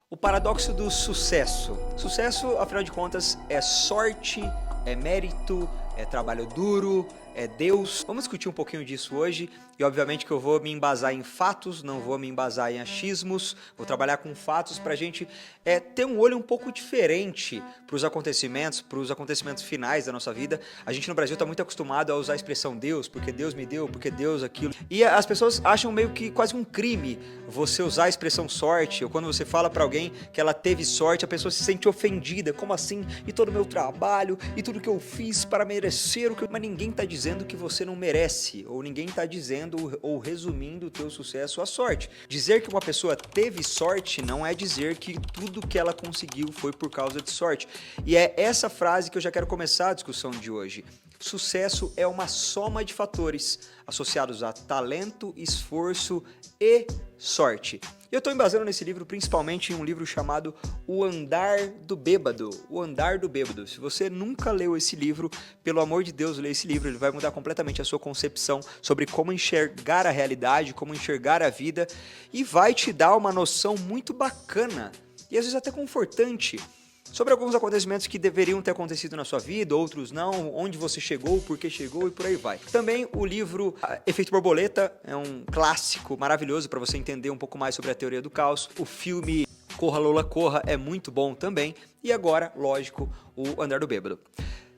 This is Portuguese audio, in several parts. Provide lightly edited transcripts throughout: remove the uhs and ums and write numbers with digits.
O paradoxo do sucesso. Sucesso, afinal de contas, é sorte, é mérito, é trabalho duro, é Deus. Vamos discutir um pouquinho disso hoje e obviamente que eu vou me embasar em fatos, não vou me embasar em achismos, vou trabalhar com fatos para a gente ter um olho um pouco diferente para os acontecimentos finais da nossa vida. A gente no Brasil está muito acostumado a usar a expressão Deus, porque Deus me deu, porque Deus aquilo. E as pessoas acham meio que quase um crime você usar a expressão sorte, ou quando você fala para alguém que ela teve sorte, a pessoa se sente ofendida. Como assim? E todo o meu trabalho, e tudo que eu fiz para merecer o que... Mas ninguém está dizendo que você não merece, ou ninguém está dizendo ou resumindo o teu sucesso à sorte. Dizer que uma pessoa teve sorte não é dizer que tudo que ela conseguiu foi por causa de sorte. E é essa frase que eu já quero começar a discussão de hoje. Sucesso é uma soma de fatores associados a talento, esforço e sorte. Eu estou embasando nesse livro principalmente em um livro chamado O Andar do Bêbado. O Andar do Bêbado. Se você nunca leu esse livro, pelo amor de Deus, lê esse livro. Ele vai mudar completamente a sua concepção sobre como enxergar a realidade, como enxergar a vida e vai te dar uma noção muito bacana e às vezes até confortante sobre alguns acontecimentos que deveriam ter acontecido na sua vida, outros não, onde você chegou, por que chegou e por aí vai. Também o livro Efeito Borboleta é um clássico maravilhoso para você entender um pouco mais sobre a teoria do caos. O filme Corra Lola Corra é muito bom também. E agora, lógico, o Andar do Bêbado.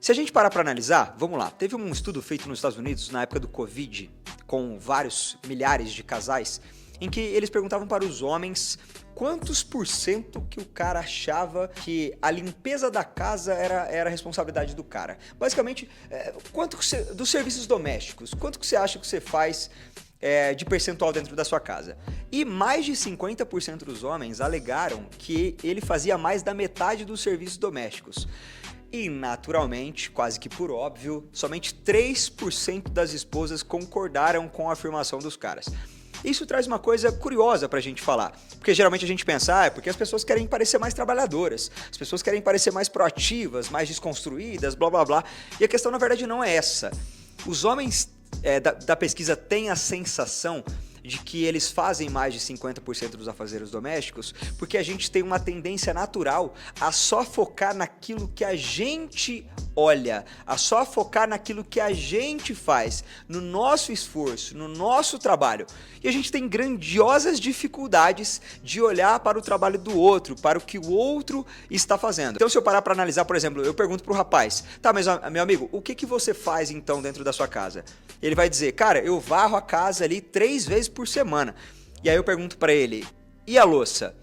Se a gente parar para analisar, vamos lá, teve um estudo feito nos Estados Unidos na época do Covid, com vários milhares de casais, em que eles perguntavam para os homens quantos por cento que o cara achava que a limpeza da casa era a responsabilidade do cara. Basicamente, quanto que dos serviços domésticos, quanto que você acha que você faz de percentual dentro da sua casa? E mais de 50% dos homens alegaram que ele fazia mais da metade dos serviços domésticos. E, naturalmente, quase que por óbvio, somente 3% das esposas concordaram com a afirmação dos caras. Isso traz uma coisa curiosa pra gente falar, porque geralmente a gente pensa, porque as pessoas querem parecer mais trabalhadoras, as pessoas querem parecer mais proativas, mais desconstruídas, blá blá blá, e a questão na verdade não é essa. Os homens da pesquisa têm a sensação de que eles fazem mais de 50% dos afazeres domésticos, porque a gente tem uma tendência natural a só focar naquilo que a gente olha, a só focar naquilo que a gente faz, no nosso esforço, no nosso trabalho. E a gente tem grandiosas dificuldades de olhar para o trabalho do outro, para o que o outro está fazendo. Então, se eu parar para analisar, por exemplo, eu pergunto pro rapaz, tá, mas meu amigo, o que você faz então dentro da sua casa? Ele vai dizer, cara, eu varro a casa ali 3 vezes por semana. E aí eu pergunto para ele, e a louça?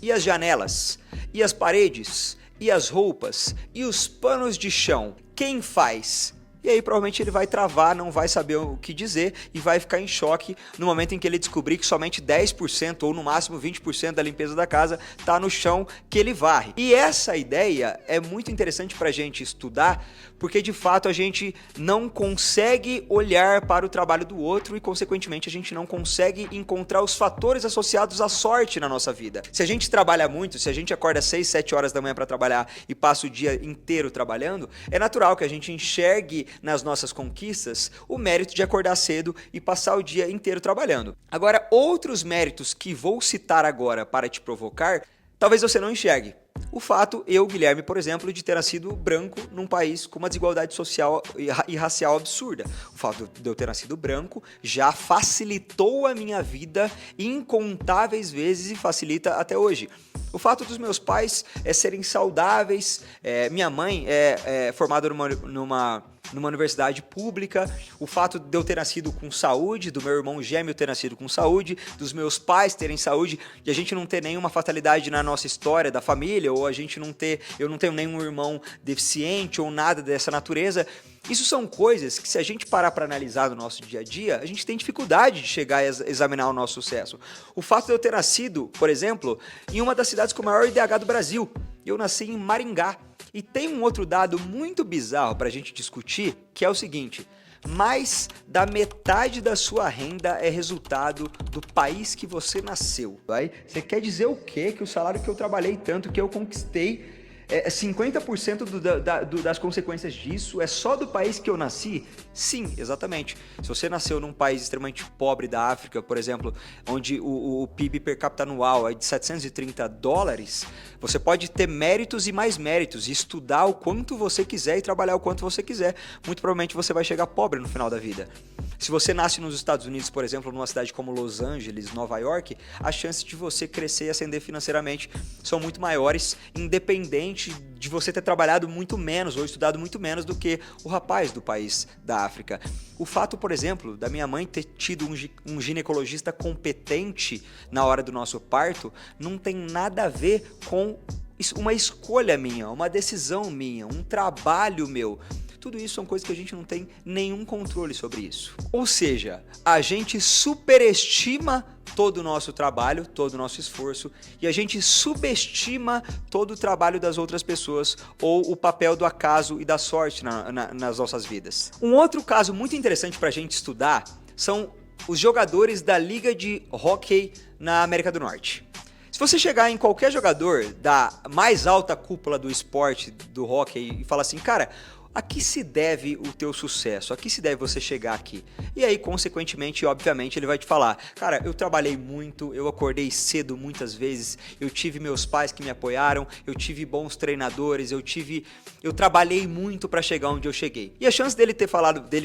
E as janelas? E as paredes? E as roupas? E os panos de chão? Quem faz? E aí provavelmente ele vai travar, não vai saber o que dizer e vai ficar em choque no momento em que ele descobrir que somente 10% ou no máximo 20% da limpeza da casa está no chão que ele varre. E essa ideia é muito interessante para a gente estudar, porque de fato a gente não consegue olhar para o trabalho do outro e consequentemente a gente não consegue encontrar os fatores associados à sorte na nossa vida. Se a gente trabalha muito, se a gente acorda 6, 7 horas da manhã para trabalhar e passa o dia inteiro trabalhando, é natural que a gente enxergue nas nossas conquistas o mérito de acordar cedo e passar o dia inteiro trabalhando. Agora, outros méritos que vou citar agora para te provocar, talvez você não enxergue. O fato, Guilherme, por exemplo, de ter nascido branco num país com uma desigualdade social e racial absurda. O fato de eu ter nascido branco já facilitou a minha vida incontáveis vezes e facilita até hoje. O fato dos meus pais serem saudáveis, minha mãe é formada numa universidade pública, o fato de eu ter nascido com saúde, do meu irmão gêmeo ter nascido com saúde, dos meus pais terem saúde, de a gente não ter nenhuma fatalidade na nossa história da família, ou eu não tenho nenhum irmão deficiente ou nada dessa natureza. Isso são coisas que, se a gente parar para analisar no nosso dia a dia, a gente tem dificuldade de chegar a examinar o nosso sucesso. O fato de eu ter nascido, por exemplo, em uma das cidades com o maior IDH do Brasil. Eu nasci em Maringá. E tem um outro dado muito bizarro para a gente discutir, que é o seguinte: mais da metade da sua renda é resultado do país que você nasceu. Você quer dizer o quê? Que o salário que eu trabalhei tanto, que eu conquistei, 50% das consequências disso é só do país que eu nasci? Sim, exatamente. Se você nasceu num país extremamente pobre da África, por exemplo, onde o PIB per capita anual é de $730, você pode ter méritos e mais méritos, e estudar o quanto você quiser e trabalhar o quanto você quiser. Muito provavelmente você vai chegar pobre no final da vida. Se você nasce nos Estados Unidos, por exemplo, numa cidade como Los Angeles, Nova York, as chances de você crescer e ascender financeiramente são muito maiores, independente de você ter trabalhado muito menos ou estudado muito menos do que o rapaz do país da África. O fato, por exemplo, da minha mãe ter tido um ginecologista competente na hora do nosso parto não tem nada a ver com uma escolha minha, uma decisão minha, um trabalho meu. Tudo isso são coisas que a gente não tem nenhum controle sobre isso. Ou seja, a gente superestima todo o nosso trabalho, todo o nosso esforço, e a gente subestima todo o trabalho das outras pessoas ou o papel do acaso e da sorte nas nossas vidas. Um outro caso muito interessante para a gente estudar são os jogadores da Liga de Hóquei na América do Norte. Se você chegar em qualquer jogador da mais alta cúpula do esporte, do hóquei, e falar assim, cara, a que se deve o teu sucesso? A que se deve você chegar aqui? E aí, consequentemente, obviamente, ele vai te falar, cara, eu trabalhei muito, eu acordei cedo muitas vezes, eu tive meus pais que me apoiaram, eu tive bons treinadores, eu trabalhei muito para chegar onde eu cheguei. E a chance dele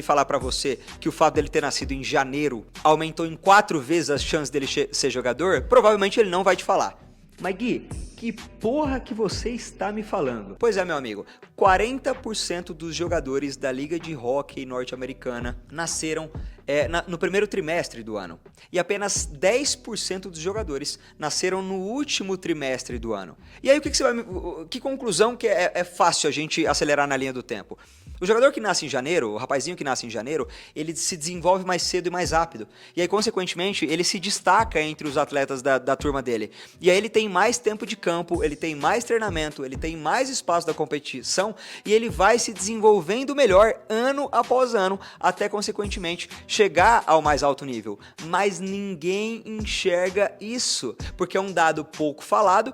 falar para você que o fato dele ter nascido em janeiro aumentou em 4 vezes as chances dele ser jogador, provavelmente ele não vai te falar. Mas Gui, que porra que você está me falando? Pois é, meu amigo, 40% dos jogadores da Liga de Hóquei norte-americana nasceram no primeiro trimestre do ano. E apenas 10% dos jogadores nasceram no último trimestre do ano. E aí, que conclusão que é fácil a gente acelerar na linha do tempo? O jogador que nasce em janeiro, o rapazinho que nasce em janeiro, ele se desenvolve mais cedo e mais rápido. E aí, consequentemente, ele se destaca entre os atletas da turma dele. E aí ele tem mais tempo de campo, ele tem mais treinamento, ele tem mais espaço da competição e ele vai se desenvolvendo melhor ano após ano, até, consequentemente, chegar ao mais alto nível. Mas ninguém enxerga isso, porque é um dado pouco falado,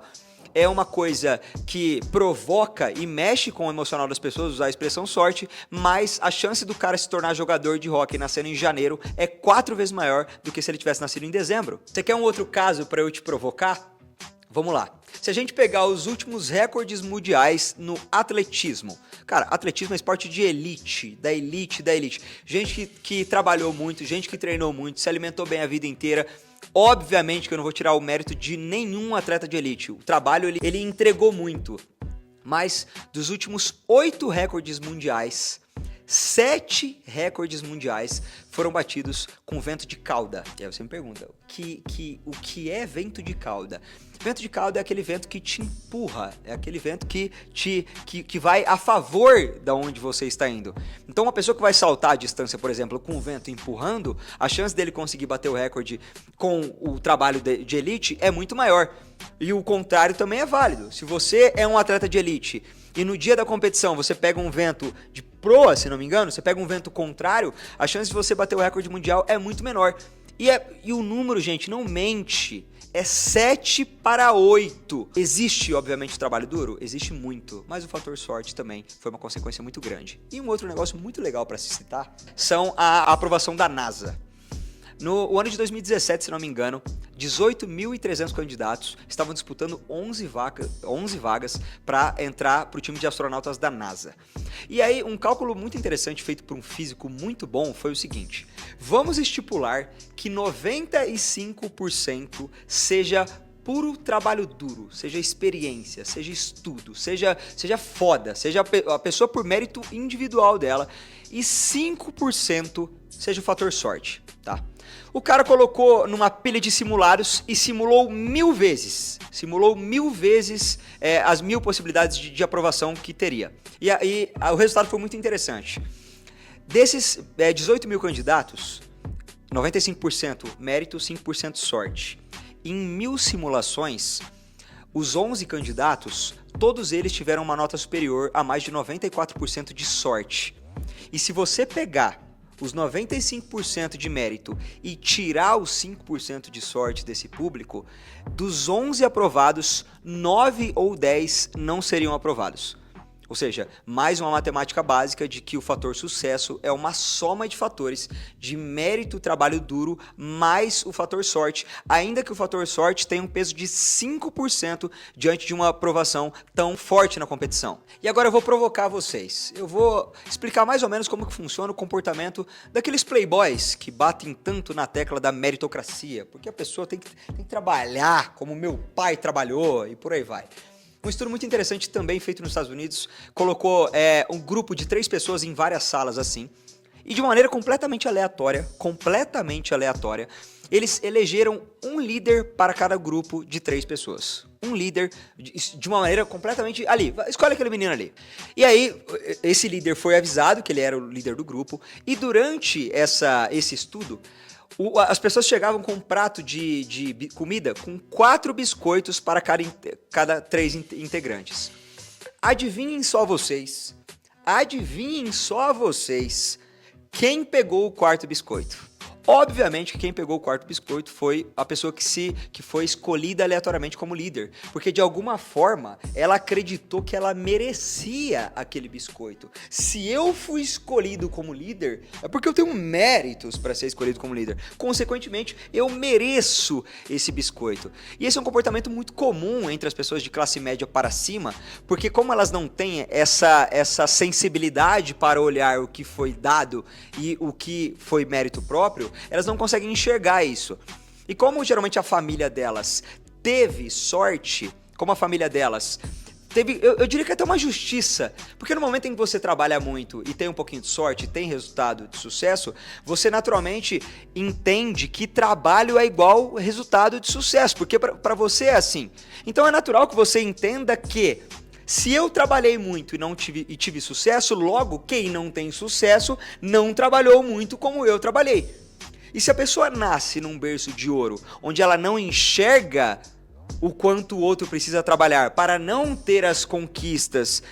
é uma coisa que provoca e mexe com o emocional das pessoas, usar a expressão sorte, mas a chance do cara se tornar jogador de hóquei nascendo em janeiro é 4 vezes maior do que se ele tivesse nascido em dezembro. Você quer um outro caso para eu te provocar? Vamos lá. Se a gente pegar os últimos recordes mundiais no atletismo, cara, atletismo é esporte de elite, da elite, da elite. Gente que trabalhou muito, gente que treinou muito, se alimentou bem a vida inteira. Obviamente que eu não vou tirar o mérito de nenhum atleta de elite. O trabalho, ele entregou muito. Mas dos últimos 8 recordes mundiais, 7 recordes mundiais foram batidos com vento de cauda. E aí você me pergunta, o que é vento de cauda? Vento de cauda é aquele vento que te empurra, é aquele vento que vai a favor da onde você está indo. Então uma pessoa que vai saltar a distância, por exemplo, com o vento empurrando, a chance dele conseguir bater o recorde com o trabalho de elite é muito maior. E o contrário também é válido. Se você é um atleta de elite e no dia da competição você pega um vento de proa, se não me engano, você pega um vento contrário, a chance de você bater o recorde mundial é muito menor. E o número, gente, não mente. É 7-8. Existe, obviamente, o trabalho duro? Existe muito, mas o fator sorte também foi uma consequência muito grande. E um outro negócio muito legal para se citar são a aprovação da NASA. No ano de 2017, se não me engano, 18.300 candidatos estavam disputando 11 vagas para entrar para o time de astronautas da NASA. E aí, um cálculo muito interessante feito por um físico muito bom foi o seguinte: vamos estipular que 95% seja puro trabalho duro, seja experiência, seja estudo, seja foda, seja a pessoa por mérito individual dela, e 5% seja o fator sorte, tá? O cara colocou numa pilha de simulados e simulou 1000 vezes. Simulou 1000 vezes as 1000 possibilidades de aprovação que teria. E aí o resultado foi muito interessante. Desses 18 mil candidatos, 95% mérito, 5% sorte. Em 1000 simulações, os 11 candidatos, todos eles tiveram uma nota superior a mais de 94% de sorte. E se você pegar os 95% de mérito e tirar os 5% de sorte desse público, dos 11 aprovados, 9 ou 10 não seriam aprovados. Ou seja, mais uma matemática básica de que o fator sucesso é uma soma de fatores de mérito, trabalho duro, mais o fator sorte, ainda que o fator sorte tenha um peso de 5% diante de uma aprovação tão forte na competição. E agora eu vou provocar vocês. Eu vou explicar mais ou menos como que funciona o comportamento daqueles playboys que batem tanto na tecla da meritocracia, porque a pessoa tem que trabalhar como meu pai trabalhou e por aí vai. Um estudo muito interessante também feito nos Estados Unidos colocou um grupo de 3 pessoas em várias salas assim e de uma maneira completamente aleatória, eles elegeram um líder para cada grupo de 3 pessoas. Um líder de uma maneira completamente ali, escolhe aquele menino ali. E aí esse líder foi avisado que ele era o líder do grupo e durante esse estudo as pessoas chegavam com um prato de comida com 4 biscoitos para cada 3 integrantes. Adivinhem só vocês quem pegou o 4º biscoito. Obviamente que quem pegou o 4º biscoito foi a pessoa que foi escolhida aleatoriamente como líder, porque de alguma forma ela acreditou que ela merecia aquele biscoito. Se eu fui escolhido como líder, é porque eu tenho méritos para ser escolhido como líder. Consequentemente, eu mereço esse biscoito. E esse é um comportamento muito comum entre as pessoas de classe média para cima, porque como elas não têm essa sensibilidade para olhar o que foi dado e o que foi mérito próprio, elas não conseguem enxergar isso. E como geralmente a família delas teve sorte, como a família delas teve, eu diria que até uma justiça, porque no momento em que você trabalha muito e tem um pouquinho de sorte, tem resultado de sucesso, você naturalmente entende que trabalho é igual resultado de sucesso, porque para você é assim. Então é natural que você entenda que se eu trabalhei muito e tive sucesso, logo quem não tem sucesso não trabalhou muito como eu trabalhei. E se a pessoa nasce num berço de ouro, onde ela não enxerga o quanto o outro precisa trabalhar para não ter as conquistas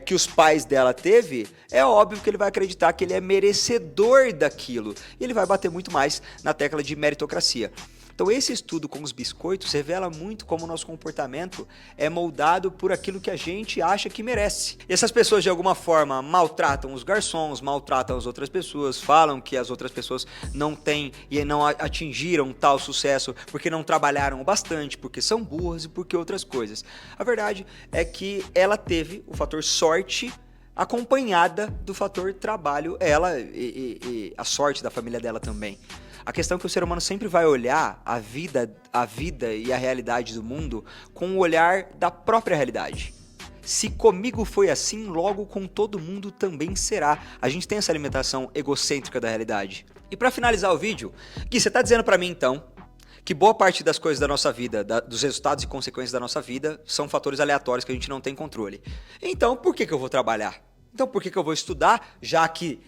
que os pais dela teve, é óbvio que ele vai acreditar que ele é merecedor daquilo. E ele vai bater muito mais na tecla de meritocracia. Então esse estudo com os biscoitos revela muito como o nosso comportamento é moldado por aquilo que a gente acha que merece. E essas pessoas de alguma forma maltratam os garçons, maltratam as outras pessoas, falam que as outras pessoas não têm e não atingiram tal sucesso porque não trabalharam bastante, porque são burras e porque outras coisas. A verdade é que ela teve o fator sorte acompanhada do fator trabalho, ela e a sorte da família dela também. A questão é que o ser humano sempre vai olhar a vida e a realidade do mundo com o olhar da própria realidade. Se comigo foi assim, logo com todo mundo também será. A gente tem essa alimentação egocêntrica da realidade. E para finalizar o vídeo, Gui, você tá dizendo para mim então que boa parte das coisas da nossa vida, dos resultados e consequências da nossa vida, são fatores aleatórios que a gente não tem controle. Então, por que eu vou trabalhar? Então, por que eu vou estudar, já que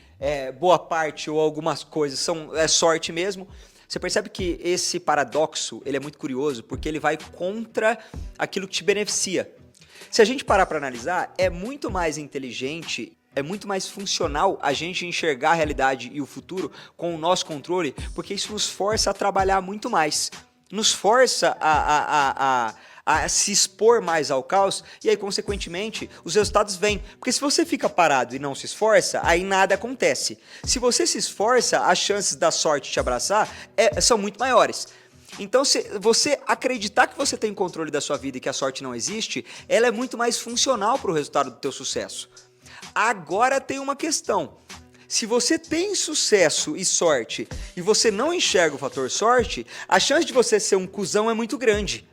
boa parte ou algumas coisas é sorte mesmo? Você percebe que esse paradoxo ele é muito curioso, porque ele vai contra aquilo que te beneficia. Se a gente parar para analisar, é muito mais inteligente, é muito mais funcional a gente enxergar a realidade e o futuro com o nosso controle, porque isso nos força a trabalhar muito mais, nos força a se expor mais ao caos e aí, consequentemente, os resultados vêm. Porque se você fica parado e não se esforça, aí nada acontece. Se você se esforça, as chances da sorte te abraçar são muito maiores. Então, se você acreditar que você tem controle da sua vida e que a sorte não existe, ela é muito mais funcional para o resultado do teu sucesso. Agora tem uma questão. Se você tem sucesso e sorte e você não enxerga o fator sorte, a chance de você ser um cuzão é muito grande.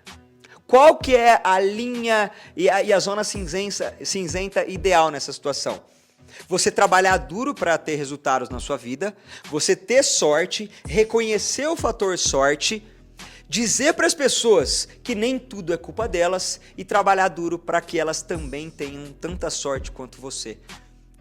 Qual que é a linha e a zona cinzenta ideal nessa situação? Você trabalhar duro para ter resultados na sua vida, você ter sorte, reconhecer o fator sorte, dizer para as pessoas que nem tudo é culpa delas e trabalhar duro para que elas também tenham tanta sorte quanto você.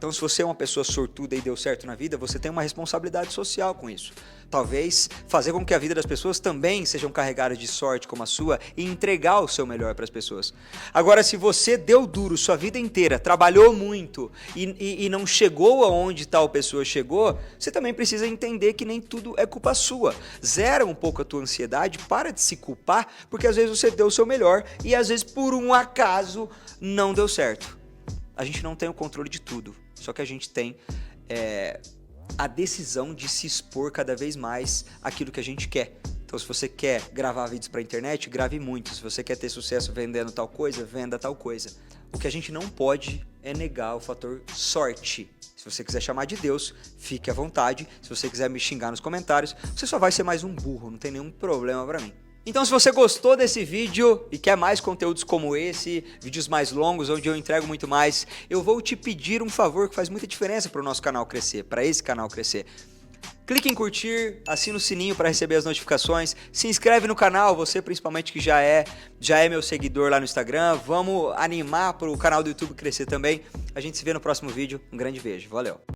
Então, se você é uma pessoa sortuda e deu certo na vida, você tem uma responsabilidade social com isso. Talvez fazer com que a vida das pessoas também sejam carregadas de sorte como a sua e entregar o seu melhor para as pessoas. Agora, se você deu duro sua vida inteira, trabalhou muito e não chegou aonde tal pessoa chegou, você também precisa entender que nem tudo é culpa sua. Zera um pouco a tua ansiedade, para de se culpar, porque às vezes você deu o seu melhor e às vezes por um acaso não deu certo. A gente não tem o controle de tudo, só que a gente tem a decisão de se expor cada vez mais àquilo que a gente quer. Então, se você quer gravar vídeos para a internet, grave muito. Se você quer ter sucesso vendendo tal coisa, venda tal coisa. O que a gente não pode é negar o fator sorte. Se você quiser chamar de Deus, fique à vontade. Se você quiser me xingar nos comentários, você só vai ser mais um burro, não tem nenhum problema para mim. Então, se você gostou desse vídeo e quer mais conteúdos como esse, vídeos mais longos, onde eu entrego muito mais, eu vou te pedir um favor que faz muita diferença para o nosso canal crescer, para esse canal crescer. Clique em curtir, assina o sininho para receber as notificações, se inscreve no canal, você principalmente que já é meu seguidor lá no Instagram, vamos animar para o canal do YouTube crescer também. A gente se vê no próximo vídeo, um grande beijo, valeu!